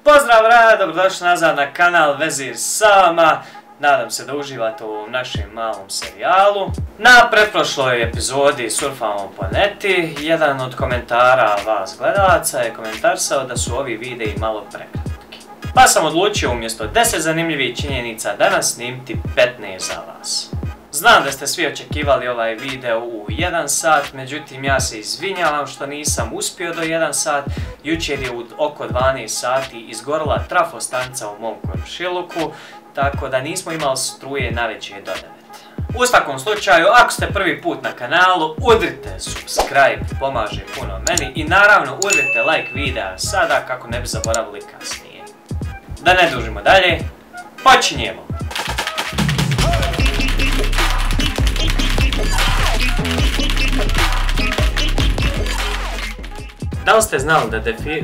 Pozdrav rad, dobrodošli nazad na kanal Vezir s vama. Nadam se da uživate u ovom našem malom serijalu. Na pretprošloj epizodi Surfamo po neti, jedan od komentara vas gledalaca je komentarisao da su ovi videi malo prekratki. Pa sam odlučio umjesto 10 zanimljivih činjenica danas snimiti 15 za vas. Znam da ste svi očekivali ovaj video u 1 sat, međutim ja se izvinjavam što nisam uspio do 1 sat. Jučer je u oko 12 sati izgorila trafostanica u mom komšiluku, tako da nismo imali struje navečer do 9. U svakom slučaju, ako ste prvi put na kanalu, udrite subscribe, pomaže puno meni i naravno udrite like videa sada kako ne bi zaboravili kasnije. Da ne dužimo dalje, počinjemo! Da li ste znali da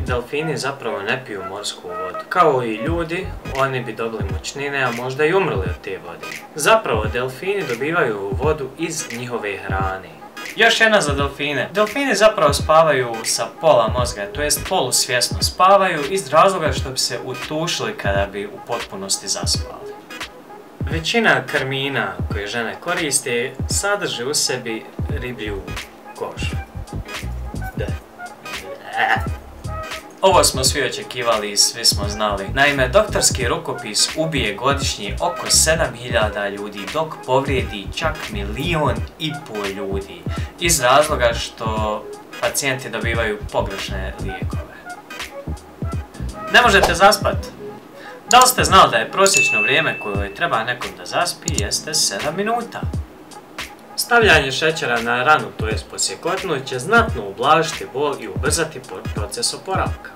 delfini zapravo ne piju morsku vodu? Kao i ljudi, oni bi dobili mučnine, a možda i umrli od te vode. Zapravo, delfini dobivaju vodu iz njihove hrane. Još jedna za delfine. Delfini zapravo spavaju sa pola mozga, to jest polusvjesno spavaju iz razloga što bi se utušili kada bi u potpunosti zaspali. Većina karmina koje žene koriste sadrži u sebi riblju kožu. Ovo smo svi očekivali i svi smo znali. Naime, doktorski rukopis ubije godišnje oko 7000 ljudi, dok povrijedi čak 1,5 milijuna ljudi. Iz razloga što pacijenti dobivaju pogrešne lijekove. Ne možete zaspati. Da li ste znali da je prosječno vrijeme koje treba nekom da zaspi jeste 7 minuta? Stavljanje šećera na ranu, to jest posjekotinu, će znatno ublažiti bol i ubrzati proces oporavka.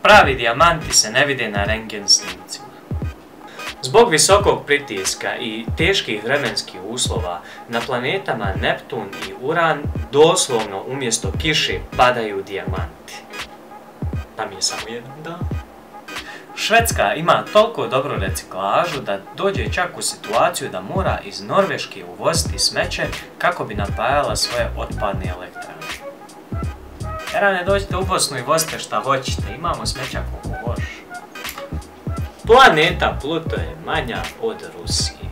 Pravi dijamanti se ne vide na rentgen snimcima. Zbog visokog pritiska i teških vremenskih uslova, na planetama Neptun i Uran doslovno umjesto kiše padaju dijamanti. Tam je samo jedan dan. Švedska ima toliko dobru reciklažu da dođe čak u situaciju da mora iz Norveške uvoziti smeće kako bi napajala svoje otpadne elektrane. Erane, dođite u Bosnu i vozite šta hoćete, imamo smeća koliko hoš. Planeta Pluto je manja od Rusije.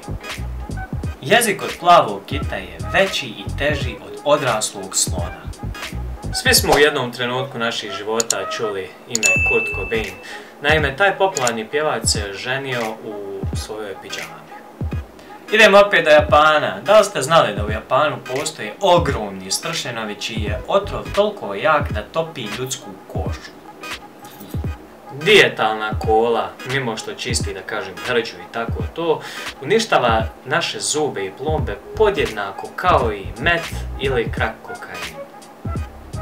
Jezik od plavog kita je veći i teži od odraslog slona. Svi smo u jednom trenutku naših života čuli ime Kurt Cobain. Naime, taj popularni pjevač se ženio u svojoj pidžami. Idemo opet do Japana. Da li ste znali da u Japanu postoje ogromni stršljenovi čiji je otrov toliko jak da topi ljudsku kožu? Dijetalna kola, mimo što čisti, da kažem, hrđu i tako to, uništava naše zube i plombe podjednako kao i met ili krak kokaina.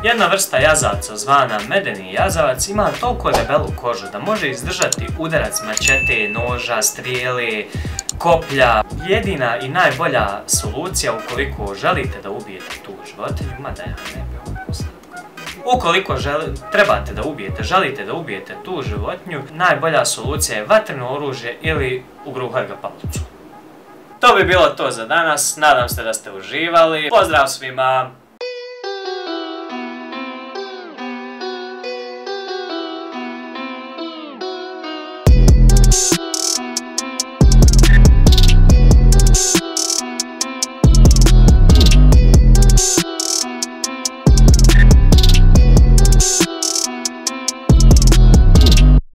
Jedna vrsta jazaca zvana medeni jazavac ima toliko debelu kožu da može izdržati udarac mačete, noža, strijele, koplja. Jedina i najbolja solucija ukoliko želite da ubijete tu životinju, mada ja ne bi ovo poslatko. Ukoliko želite da ubijete tu životinju, najbolja solucija je vatreno oružje ili ugruhaj ga palicom. To bi bilo to za danas, nadam se da ste uživali. Pozdrav svima!